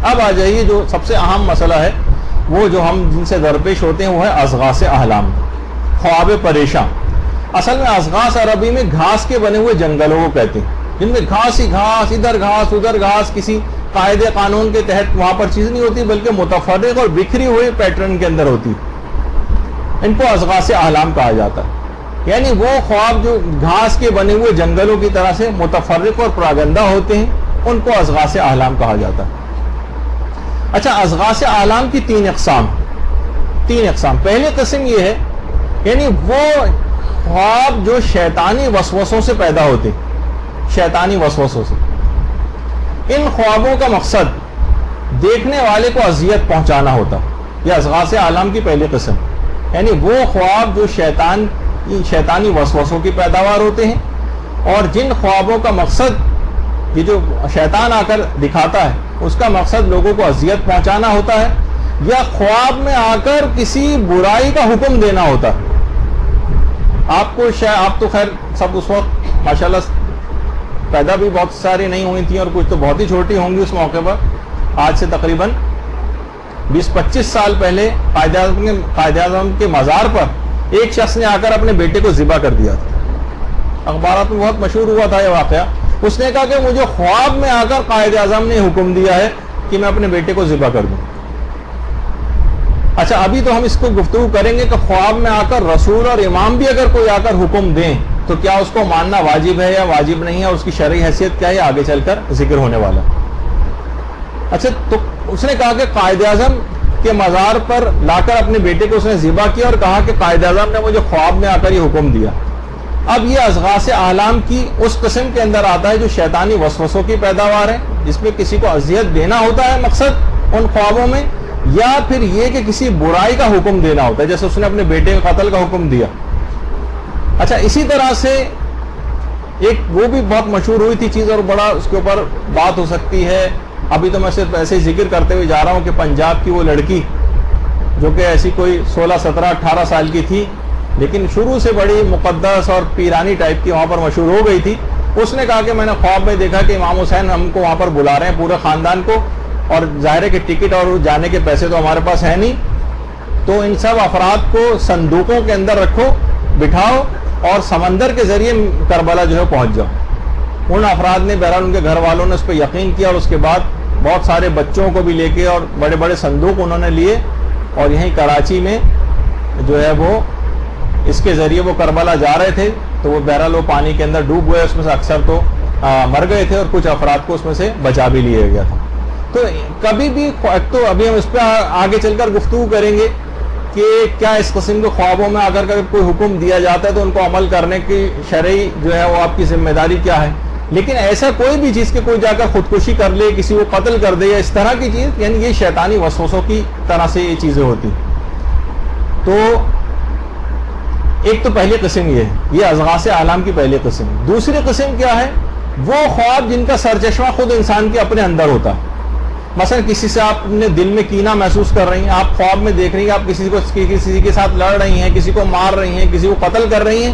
اب آ جائیے جو سب سے اہم مسئلہ ہے، وہ جو ہم جن سے درپیش ہوتے ہیں وہ ہے اضغاث احلام، خواب پریشاں۔ اصل میں اضغاث عربی میں گھاس کے بنے ہوئے جنگلوں کو کہتے ہیں، جن میں گھاس ہی گھاس، ادھر گھاس ادھر گھاس، کسی قاعدے قانون کے تحت وہاں پر چیز نہیں ہوتی، بلکہ متفرق اور بکھری ہوئے پیٹرن کے اندر ہوتی۔ ان کو اضغاث احلام کہا جاتا ہے، یعنی وہ خواب جو گھاس کے بنے ہوئے جنگلوں کی طرح سے متفرق اور پراگندہ ہوتے ہیں، ان کو اضغاث احلام کہا جاتا ہے۔ اچھا، اضغاث احلام کی تین اقسام۔ پہلی قسم یہ ہے، یعنی وہ خواب جو شیطانی وسوسوں سے پیدا ہوتے، شیطانی وسوسوں سے۔ ان خوابوں کا مقصد دیکھنے والے کو اذیت پہنچانا ہوتا، یہ اضغاث احلام کی پہلی قسم، یعنی وہ خواب جو شیطانی وسوسوں کی پیداوار ہوتے ہیں، اور جن خوابوں کا مقصد یہ جو شیطان آ کر دکھاتا ہے اس کا مقصد لوگوں کو اذیت پہنچانا ہوتا ہے، یا خواب میں آ کر کسی برائی کا حکم دینا ہوتا ہے۔ آپ تو خیر سب اس وقت ماشاءاللہ پیدا بھی بہت ساری نہیں ہوئی تھیں، اور کچھ تو بہت ہی چھوٹی ہوں گی اس موقع پر۔ آج سے تقریباً 20-25 سال پہلے قائد اعظم کے مزار پر ایک شخص نے آ کر اپنے بیٹے کو ذبح کر دیا تھا، اخبارات میں بہت مشہور ہوا تھا یہ واقعہ۔ اس نے کہا کہ مجھے خواب میں آ کر قائد اعظم نے حکم دیا ہے کہ میں اپنے بیٹے کو ذبح کر دوں۔ اچھا، ابھی تو ہم اس کو گفتگو کریں گے کہ خواب میں آ کر رسول اور امام بھی اگر کوئی آ کر حکم دیں تو کیا اس کو ماننا واجب ہے یا واجب نہیں ہے، اس کی شرعی حیثیت کیا ہے، آگے چل کر ذکر ہونے والا۔ اچھا، تو اس نے کہا کہ قائد اعظم کے مزار پر لا کر اپنے بیٹے کو اس نے ذبح کیا، اور کہا کہ قائد اعظم نے مجھے خواب میں آ کر یہ حکم دیا۔ اب یہ اضغاث احلام کی اس قسم کے اندر آتا ہے جو شیطانی وسوسوں کی پیداوار ہے، جس میں کسی کو اذیت دینا ہوتا ہے مقصد ان خوابوں میں، یا پھر یہ کہ کسی برائی کا حکم دینا ہوتا ہے، جیسے اس نے اپنے بیٹے کے قتل کا حکم دیا۔ اچھا، اسی طرح سے ایک وہ بھی بہت مشہور ہوئی تھی چیز، اور بڑا اس کے اوپر بات ہو سکتی ہے، ابھی تو میں صرف ایسے ہی ذکر کرتے ہوئے جا رہا ہوں کہ پنجاب کی وہ لڑکی جو کہ ایسی کوئی 16, 17, 18 سال کی تھی، لیکن شروع سے بڑی مقدس اور پیرانی ٹائپ کی وہاں پر مشہور ہو گئی تھی۔ اس نے کہا کہ میں نے خواب میں دیکھا کہ امام حسین ہم کو وہاں پر بلا رہے ہیں، پورے خاندان کو، اور ظاہر ہے کہ ٹکٹ اور جانے کے پیسے تو ہمارے پاس ہے نہیں، تو ان سب افراد کو صندوقوں کے اندر رکھو، بٹھاؤ، اور سمندر کے ذریعے کربلا جو ہے پہنچ جاؤ۔ ان افراد نے بہرحال ان کے گھر والوں نے اس پہ یقین کیا، اور اس کے بعد بہت سارے بچوں کو بھی لے کے اور بڑے بڑے صندوق انہوں نے لیے، اور یہیں کراچی میں جو ہے وہ اس کے ذریعے وہ کربلا جا رہے تھے، تو وہ بہرحال وہ پانی کے اندر ڈوب گئے، اس میں سے اکثر تو مر گئے تھے، اور کچھ افراد کو اس میں سے بچا بھی لیا گیا تھا۔ تو کبھی بھی تو ابھی ہم اس پہ آگے چل کر گفتگو کریں گے کہ کیا اس قسم کے خوابوں میں اگر کوئی حکم دیا جاتا ہے تو ان کو عمل کرنے کی شرعی جو ہے وہ آپ کی ذمہ داری کیا ہے، لیکن ایسا کوئی بھی چیز کہ کوئی جا کر خودکشی کر لے، کسی کو قتل کر دے یا اس طرح کی چیز، یعنی یہ شیطانی وسوسوں کی طرح سے یہ چیزیں ہوتی۔ تو ایک تو پہلی قسم یہ ہے، یہ اضغاث احلام کی پہلی قسم۔ دوسری قسم کیا ہے؟ وہ خواب جن کا سرچشمہ خود انسان کے اپنے اندر ہوتا ہے۔ مثلا کسی سے آپ نے دل میں کینہ محسوس کر رہی ہیں، آپ خواب میں دیکھ رہی ہیں آپ کسی کے ساتھ لڑ رہی ہیں، کسی کو مار رہی ہیں، کسی کو قتل کر رہی ہیں،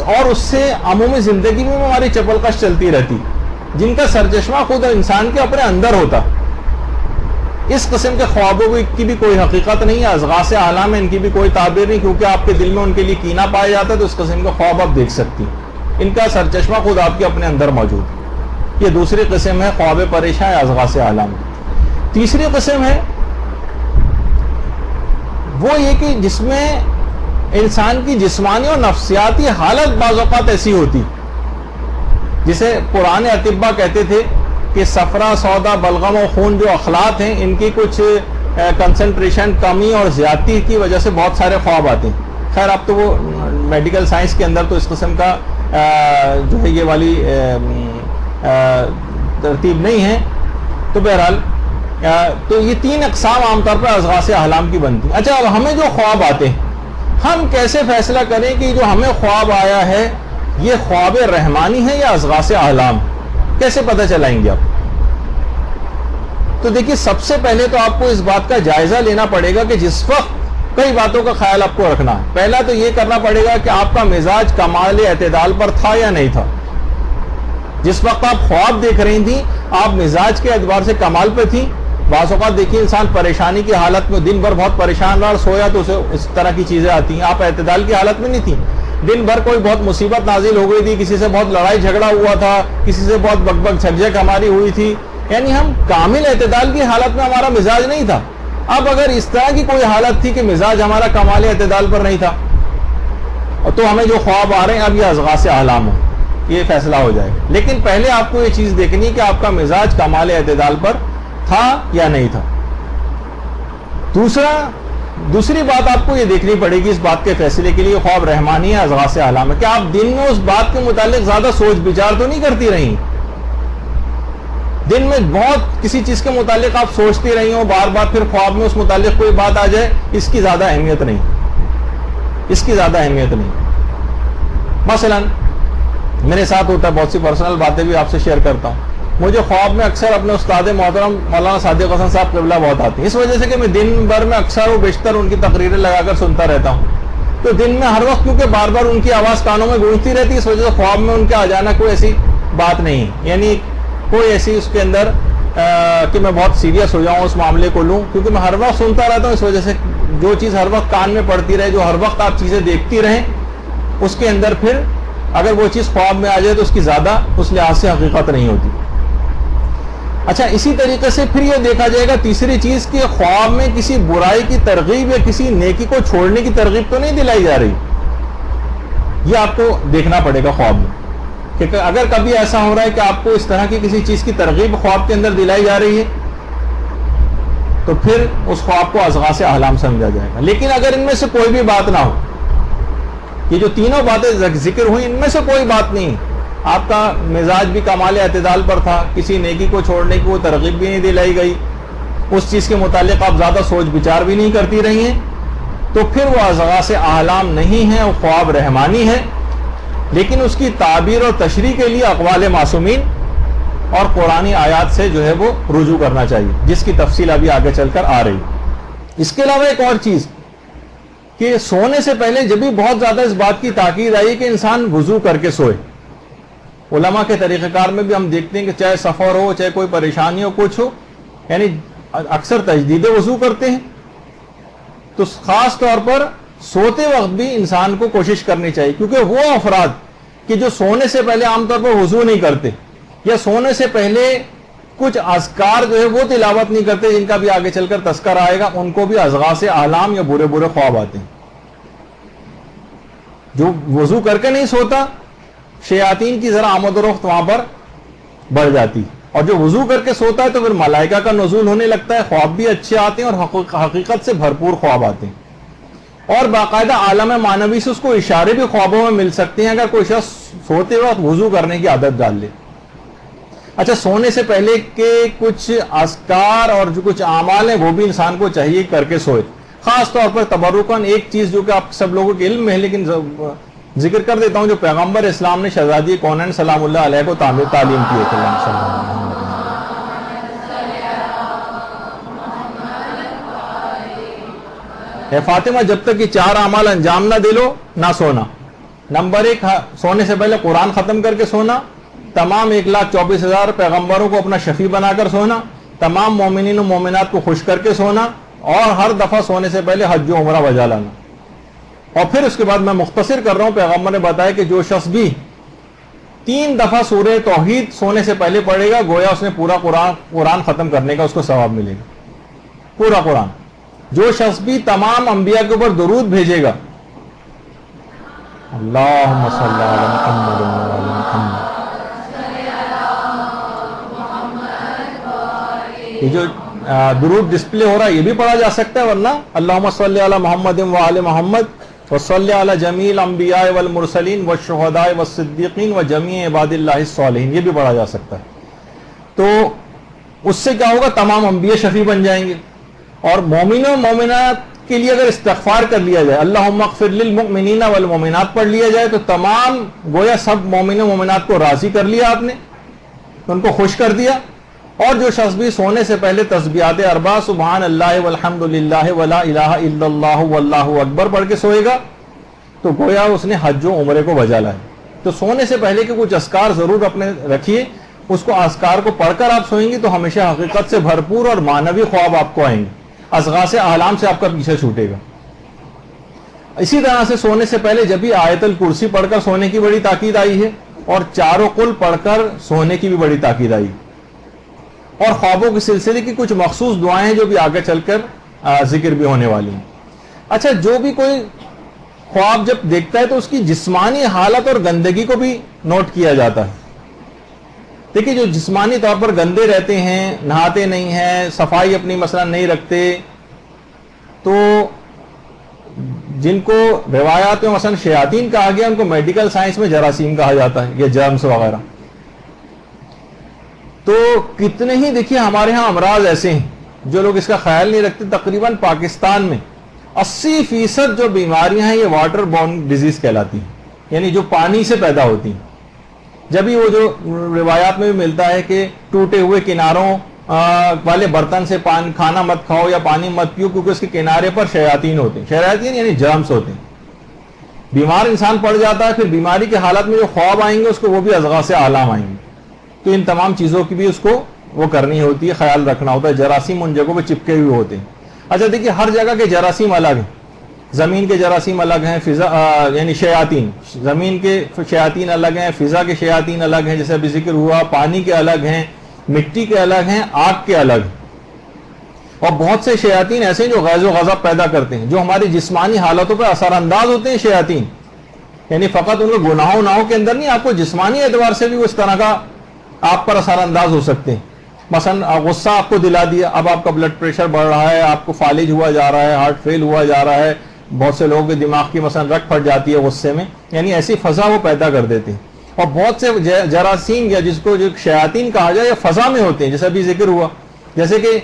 اور اس سے عمومی زندگی میں ہماری چپل قش چلتی رہتی، جن کا سرچشمہ خود انسان کے اپنے اندر ہوتا۔ اس قسم کے خوابوں کی بھی کوئی حقیقت نہیں ہے، اضغاث احلام میں ان کی بھی کوئی تعبیر نہیں، کیونکہ آپ کے دل میں ان کے لیے کینہ پایا جاتا ہے، تو اس قسم کے خواب آپ دیکھ سکتی ہیں، ان کا سرچشمہ خود آپ کے اپنے اندر موجود ہے۔ یہ دوسری قسم ہے خواب پریشاں یا اضغاث احلام۔ تیسری قسم ہے وہ یہ کہ جس میں انسان کی جسمانی اور نفسیاتی حالت بعض اوقات ایسی ہوتی، جسے پرانے اطباء کہتے تھے کہ صفرا، سودا، بلغم و خون جو اخلاط ہیں، ان کی کچھ کنسنٹریشن کمی اور زیادتی کی وجہ سے بہت سارے خواب آتے ہیں۔ خیر اب تو وہ میڈیکل سائنس کے اندر تو اس قسم کا جو ہے یہ والی ترتیب نہیں ہے، تو بہرحال تو یہ تین اقسام عام طور پر اضغاث احلام کی بنتی ہیں۔ اچھا، اب ہمیں جو خواب آتے ہیں، ہم کیسے فیصلہ کریں کہ جو ہمیں خواب آیا ہے یہ خواب رحمانی ہے یا اضغاث احلام؟ کیسے پتہ چلائیں گے آپ؟ تو دیکھیے، سب سے پہلے تو آپ کو اس بات کا جائزہ لینا پڑے گا کہ جس وقت کئی باتوں کا خیال آپ کو رکھنا ہے۔ پہلا تو یہ کرنا پڑے گا کہ آپ کا مزاج کمال اعتدال پر تھا یا نہیں تھا۔ جس وقت آپ خواب دیکھ رہی تھیں آپ مزاج کے اعتبار سے کمال پہ تھیں بعض اوقات دیکھیے انسان پریشانی کی حالت میں دن بھر بہت پریشان رہا اور سویا تو اسے اس طرح کی چیزیں آتی ہیں. آپ اعتدال کی حالت میں نہیں تھی, دن بھر کوئی بہت مصیبت نازل ہو گئی تھی, کسی سے بہت لڑائی جھگڑا ہوا تھا, کسی سے بہت بک بک جھک ہماری ہوئی تھی, یعنی ہم کامل اعتدال کی حالت میں ہمارا مزاج نہیں تھا. اب اگر اس طرح کی کوئی حالت تھی کہ مزاج ہمارا کمال اعتدال پر نہیں تھا, تو ہمیں جو خواب آ رہے ہیں اب یہ اضغاث احلام ہے, یہ فیصلہ ہو جائے گا. لیکن پہلے آپ کو یہ چیز دیکھنی کہ آپ کا مزاج کمال اعتدال پر تھا یا نہیں تھا. دوسری بات آپ کو یہ دیکھنی پڑے گی اس بات کے فیصلے کے لیے خواب رحمانی ہے اضغاث احلام ہے, کہ آپ دن میں اس بات کے متعلق زیادہ سوچ بچار تو نہیں کرتی رہی. دن میں بہت کسی چیز کے متعلق آپ سوچتی رہی ہوں بار بار, پھر خواب میں اس متعلق کوئی بات آ جائے, اس کی زیادہ اہمیت نہیں, اس کی زیادہ اہمیت نہیں. مثلا میرے ساتھ ہوتا ہے, بہت سی پرسنل باتیں بھی آپ سے شیئر کرتا ہوں. مجھے خواب میں اکثر اپنے استاد محترم مولانا صادق حسن صاحب قبلہ بہت آتے ہیں, اس وجہ سے کہ میں دن بھر میں اکثر و بیشتر ان کی تقریریں لگا کر سنتا رہتا ہوں. تو دن میں ہر وقت کیونکہ بار بار ان کی آواز کانوں میں گونجتی رہتی ہے, اس وجہ سے خواب میں ان کے آ جانا کوئی ایسی بات نہیں, یعنی کوئی ایسی اس کے اندر کہ میں بہت سیریس ہو جاؤں اس معاملے کو لوں, کیونکہ میں ہر وقت سنتا رہتا ہوں. اس وجہ سے جو چیز ہر وقت کان میں پڑتی رہے, جو ہر وقت آپ چیزیں دیکھتی رہیں, اس کے اندر پھر اگر وہ چیز خواب میں آ جائے تو اس کی زیادہ اس لحاظ سے حقیقت نہیں ہوتی. اچھا, اسی طریقے سے پھر یہ دیکھا جائے گا تیسری چیز کہ خواب میں کسی برائی کی ترغیب یا کسی نیکی کو چھوڑنے کی ترغیب تو نہیں دلائی جا رہی. یہ آپ کو دیکھنا پڑے گا خواب میں, کہ اگر کبھی ایسا ہو رہا ہے کہ آپ کو اس طرح کی کسی چیز کی ترغیب خواب کے اندر دلائی جا رہی ہے, تو پھر اس خواب کو اضغاث احلام سمجھا جائے گا. لیکن اگر ان میں سے کوئی بھی بات نہ ہو, یہ جو تینوں باتیں ذکر ہوئی ان میں سے کوئی بات نہیں, آپ کا مزاج بھی کمال اعتدال پر تھا, کسی نیکی کو چھوڑنے کی وہ ترغیب بھی نہیں دلائی گئی, اس چیز کے متعلق آپ زیادہ سوچ بچار بھی نہیں کرتی رہی ہیں, تو پھر وہ اضغاث احلام نہیں ہے, وہ خواب رحمانی ہے. لیکن اس کی تعبیر اور تشریح کے لیے اقوال معصومین اور قرآنی آیات سے جو ہے وہ رجوع کرنا چاہیے, جس کی تفصیل ابھی آگے چل کر آ رہی. اس کے علاوہ ایک اور چیز کہ سونے سے پہلے جب بھی بہت زیادہ اس بات کی تاکید آئی کہ انسان وضو کر کے سوئے. علماء کے طریقہ کار میں بھی ہم دیکھتے ہیں کہ چاہے سفر ہو, چاہے کوئی پریشانی ہو, کچھ ہو, یعنی اکثر تجدید وضو کرتے ہیں. تو خاص طور پر سوتے وقت بھی انسان کو کوشش کرنی چاہیے, کیونکہ وہ افراد کہ جو سونے سے پہلے عام طور پر وضو نہیں کرتے یا سونے سے پہلے کچھ اذکار جو ہے وہ تلاوت نہیں کرتے, جن کا بھی آگے چل کر تذکر آئے گا, ان کو بھی اضغاث احلام یا برے برے خواب آتے ہیں. جو وضو کر کے نہیں سوتا, شیاطین کی ذرا آمد و رفت وہاں پر بڑھ جاتی, اور جو وضو کر کے سوتا ہے تو پھر ملائکہ کا نزول ہونے لگتا ہے, خواب بھی اچھے آتے ہیں اور حقیقت سے بھرپور خواب آتے ہیں. اور باقاعدہ عالم معنوی سے اس کو اشارے بھی خوابوں میں مل سکتے ہیں اگر کوئی شخص سوتے وقت وضو کرنے کی عادت ڈال لے. اچھا, سونے سے پہلے کے کچھ اذکار اور جو کچھ اعمال ہیں وہ بھی انسان کو چاہیے کر کے سوئے. خاص طور پر تبرکاً ایک چیز جو کہ آپ سب لوگوں کے علم میں ہے لیکن ذکر کر دیتا ہوں, جو پیغمبر اسلام نے شہزادی کونین سلام اللہ علیہ کو تعلیم کی ہے. اے فاطمہ, جب تک یہ 4 اعمال انجام نہ دلو نہ سونا. نمبر 1, سونے سے پہلے قرآن ختم کر کے سونا, تمام 1,24,000 پیغمبروں کو اپنا شفیع بنا کر سونا, تمام مومنین و مومنات کو خوش کر کے سونا, اور ہر دفعہ سونے سے پہلے حج و عمرہ بجا لانا. اور پھر اس کے بعد میں مختصر کر رہا ہوں, پیغمبر نے بتایا کہ جو شخص بھی 3 دفعہ سورہ توحید سونے سے پہلے پڑھے گا, گویا اس نے پورا قرآن ختم کرنے کا اس کو ثواب ملے گا, پورا قرآن. جو شخص بھی تمام انبیاء کے اوپر درود بھیجے گا, اللہم صلی علی محمد وعلی محمد, یہ جو درود ڈسپلے ہو رہا ہے یہ بھی پڑھا جا سکتا ہے, ورنہ اللہم صلی علی محمد وعلی محمد وصلی علی جمیع الانبیاء والمرسلین والشہداء والصدیقین وجمیع عباد اللہ الصالحین, یہ بھی پڑھا جا سکتا ہے. تو اس سے کیا ہوگا, تمام انبیاء شفیع بن جائیں گے. اور مومنوں و مومنات کے لیے اگر استغفار کر لیا جائے, اللہم اغفر للمؤمنین والمؤمنات پڑھ لیا جائے, تو تمام گویا سب مومنوں و مومنات کو راضی کر لیا آپ نے, ان کو خوش کر دیا. اور جو شخص بھی سونے سے پہلے تسبیحات 4 سبحان اللہ والحمد للہ ولا الہ الا اللہ واللہ اکبر پڑھ کے سوئے گا, تو گویا اس نے حج و عمرے کو بجا لائے. تو سونے سے پہلے کے کچھ اذکار ضرور اپنے رکھیے, اس کو اذکار کو پڑھ کر آپ سوئیں گی تو ہمیشہ حقیقت سے بھرپور اور معنوی خواب آپ کو آئیں گے، اضغاث احلام سے آپ کا پیچھا چھوٹے گا۔ اسی طرح سے سونے سے پہلے جب بھی آیت الکرسی پڑھ کر سونے کی بڑی تاکید آئی ہے، اور چاروں قل پڑھ کر سونے کی بھی بڑی تاکید آئی، اور خوابوں کے سلسلے کی کچھ مخصوص دعائیں ہیں جو بھی آگے چل کر ذکر بھی ہونے والی ہیں۔ اچھا، جو بھی کوئی خواب جب دیکھتا ہے تو اس کی جسمانی حالت اور گندگی کو بھی نوٹ کیا جاتا ہے۔ دیکھیے، جو جسمانی طور پر گندے رہتے ہیں، نہاتے نہیں ہیں، صفائی اپنی مثلا نہیں رکھتے، تو جن کو روایات میں مثلا شیاطین کہا گیا، ان کو میڈیکل سائنس میں جراثیم کہا جاتا ہے، یا جرمز وغیرہ۔ تو کتنے ہی دیکھیے ہمارے ہاں امراض ایسے ہیں جو لوگ اس کا خیال نہیں رکھتے۔ تقریباً پاکستان میں 80% جو بیماریاں ہیں یہ واٹر بورن ڈیزیز کہلاتی ہیں، یعنی جو پانی سے پیدا ہوتی ہیں۔ جبھی وہ جو روایات میں بھی ملتا ہے کہ ٹوٹے ہوئے کناروں والے برتن سے کھانا مت کھاؤ یا پانی مت پیو، کیونکہ اس کے کنارے پر شیاطین ہوتے ہیں۔ شیاطین یعنی جرمز ہوتے ہیں۔ بیمار انسان پڑ جاتا ہے، پھر بیماری کی حالت میں جو خواب آئیں گے اس کو وہ بھی اضغاث احلام آئیں گے۔ تو ان تمام چیزوں کی بھی اس کو وہ کرنی ہوتی ہے، خیال رکھنا ہوتا ہے۔ جراثیم ان جگہوں پہ چپکے ہوئے ہوتے ہیں۔ اچھا دیکھیے، ہر جگہ کے جراثیم الگ ہیں۔ زمین کے جراثیم الگ ہیں، فضا یعنی شیاطین، زمین کے شیاطین الگ ہیں، فضا کے شیاطین الگ ہیں، جیسے ابھی ذکر ہوا، پانی کے الگ ہیں، مٹی کے الگ ہیں، آگ کے الگ ہیں۔ اور بہت سے شیاطین ایسے ہیں جو غیظ و غضب پیدا کرتے ہیں، جو ہماری جسمانی حالتوں پر اثر انداز ہوتے ہیں۔ شیاطین یعنی فقط ان کے گناہوں کے اندر نہیں، آپ کو جسمانی اعتبار سے بھی وہ اس طرح کا آپ پر اثر انداز ہو سکتے ہیں۔ مثلا غصہ آپ کو دلا دیا، اب آپ کا بلڈ پریشر بڑھ رہا ہے، آپ کو فالج ہوا جا رہا ہے، ہارٹ فیل ہوا جا رہا ہے، بہت سے لوگوں کے دماغ کی مثلا رگ پھٹ جاتی ہے غصے میں، یعنی ایسی فضا وہ پیدا کر دیتے ہیں۔ اور بہت سے جراثیم یا جس کو جو شیاطین کہا جائے یہ فضا میں ہوتے ہیں، جیسے ابھی ذکر ہوا، جیسے کہ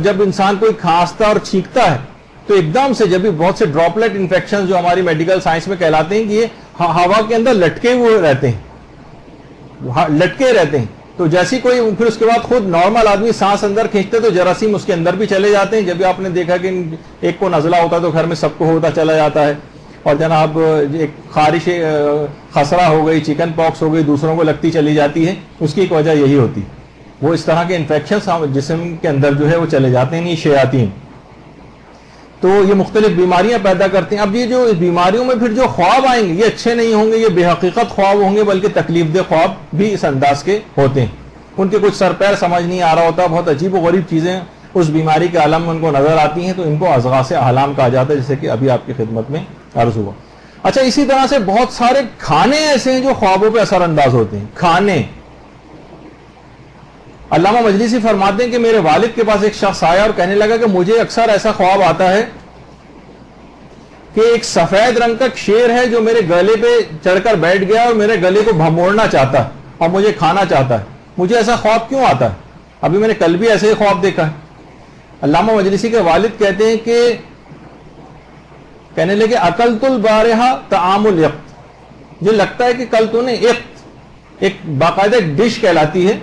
جب انسان کوئی کھانستا اور چھینکتا ہے تو ایک دم سے جب بھی بہت سے ڈراپلیٹ انفیکشن جو ہماری میڈیکل سائنس میں کہلاتے ہیں کہ یہ ہوا کے اندر لٹکے ہوئے رہتے ہیں، لٹکے رہتے ہیں، تو جیسی کوئی پھر اس کے بعد خود نارمل آدمی سانس اندر کھینچتے تو جراثیم اس کے اندر بھی چلے جاتے ہیں۔ جب بھی آپ نے دیکھا کہ ایک کو نزلہ ہوتا ہے تو گھر میں سب کو ہوتا چلا جاتا ہے، اور جناب ایک خارش خسرہ ہو گئی، چکن پاکس ہو گئی، دوسروں کو لگتی چلی جاتی ہے، اس کی ایک وجہ یہی ہوتی ہے، وہ اس طرح کے انفیکشنز جسم کے اندر جو ہے وہ چلے جاتے ہیں، یہ شیاطین۔ تو یہ مختلف بیماریاں پیدا کرتے ہیں۔ اب یہ جو بیماریوں میں پھر جو خواب آئیں گے یہ اچھے نہیں ہوں گے، یہ بے حقیقت خواب ہوں گے، بلکہ تکلیف دہ خواب بھی اس انداز کے ہوتے ہیں۔ ان کے کچھ سر پیر سمجھ نہیں آ رہا ہوتا، بہت عجیب و غریب چیزیں اس بیماری کے عالم میں ان کو نظر آتی ہیں، تو ان کو اضغاث احلام کہا جاتا ہے، جیسے کہ ابھی آپ کی خدمت میں عرض ہوا۔ اچھا، اسی طرح سے بہت سارے کھانے ایسے ہیں جو خوابوں پہ اثر انداز ہوتے ہیں۔ کھانے، علامہ مجلسی فرماتے ہیں کہ میرے والد کے پاس ایک شخص آیا اور کہنے لگا کہ مجھے اکثر ایسا خواب آتا ہے کہ ایک سفید رنگ کا شیر ہے جو میرے گلے پہ چڑھ کر بیٹھ گیا اور میرے گلے کو بھموڑنا چاہتا ہے اور مجھے کھانا چاہتا ہے۔ مجھے ایسا خواب کیوں آتا ہے؟ ابھی میں نے کل بھی ایسے ہی خواب دیکھا ہے۔ علامہ مجلسی کے والد کہتے ہیں کہ کہنے لگے اکلت البارحہ طعام الیقط، یہ لگتا ہے کہ کل تو نے ایک باقاعدہ ایک ڈش کہلاتی ہے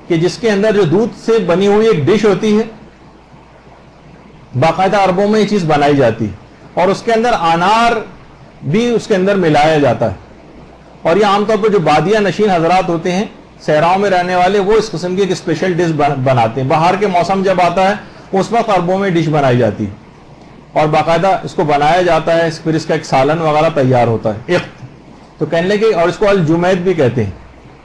کہ جس کے اندر جو دودھ سے بنی ہوئی ایک ڈش ہوتی ہے، باقاعدہ عربوں میں یہ چیز بنائی جاتی ہے، اور اس کے اندر انار بھی اس کے اندر ملایا جاتا ہے۔ اور یہ عام طور پر جو بادیہ نشین حضرات ہوتے ہیں، صحراؤں میں رہنے والے، وہ اس قسم کی ایک اسپیشل ڈش بناتے ہیں۔ باہر کے موسم جب آتا ہے اس وقت عربوں میں ڈش بنائی جاتی ہے اور باقاعدہ اس کو بنایا جاتا ہے، پھر اس کا ایک سالن وغیرہ تیار ہوتا ہے۔ تو کہنے لگے، اور اس کو الجمید بھی کہتے ہیں،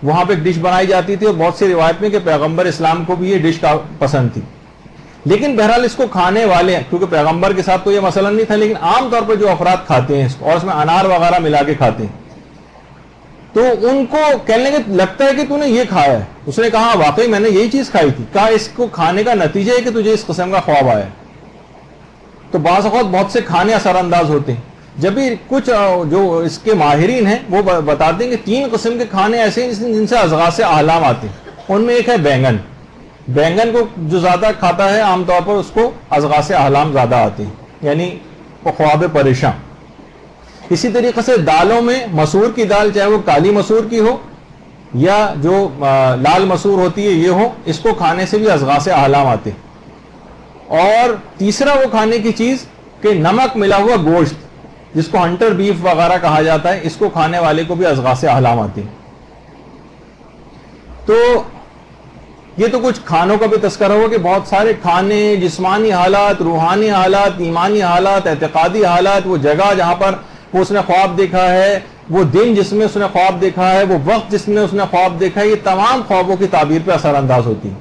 وہاں پہ ایک ڈش بنائی جاتی تھی، اور بہت سی روایت میں کہ پیغمبر اسلام کو بھی یہ ڈش کا پسند تھی، لیکن بہرحال اس کو کھانے والے، کیونکہ پیغمبر کے ساتھ تو یہ مسئلہ نہیں تھا، لیکن عام طور پر جو افراد کھاتے ہیں اس کو، اور اس میں انار وغیرہ ملا کے کھاتے ہیں، تو ان کو کہنے لگے لگتا ہے کہ تو نے یہ کھایا ہے۔ اس نے کہا واقعی میں نے یہی چیز کھائی تھی۔ کہا اس کو کھانے کا نتیجہ ہے کہ تجھے اس قسم کا خواب آیا ہے۔ تو بعض اوقات بہت سے کھانے اثر انداز ہوتے ہیں۔ جب بھی کچھ جو اس کے ماہرین ہیں وہ بتاتے ہیں کہ 3 قسم کے کھانے ایسے ہیں جن سے اضغاث احلام آتے ہیں۔ ان میں ایک ہے بینگن۔ بینگن کو جو زیادہ کھاتا ہے عام طور پر اس کو اضغاث احلام زیادہ آتے ہیں، یعنی وہ خواب پریشان۔ اسی طریقے سے دالوں میں مسور کی دال، چاہے وہ کالی مسور کی ہو یا جو لال مسور ہوتی ہے یہ ہو، اس کو کھانے سے بھی اضغاث احلام آتے ہیں۔ اور تیسرا وہ کھانے کی چیز کہ نمک ملا ہوا گوشت، جس کو ہنٹر بیف وغیرہ کہا جاتا ہے، اس کو کھانے والے کو بھی اضغاث احلام آتے ہیں۔ تو یہ تو کچھ کھانوں کا بھی تذکرہ ہوا کہ بہت سارے کھانے، جسمانی حالات، روحانی حالات، ایمانی حالات، اعتقادی حالات، وہ جگہ جہاں پر وہ اس نے خواب دیکھا ہے، وہ دن جس میں اس نے خواب دیکھا ہے، وہ وقت جس میں اس نے خواب دیکھا ہے، یہ تمام خوابوں کی تعبیر پہ اثر انداز ہوتی ہے.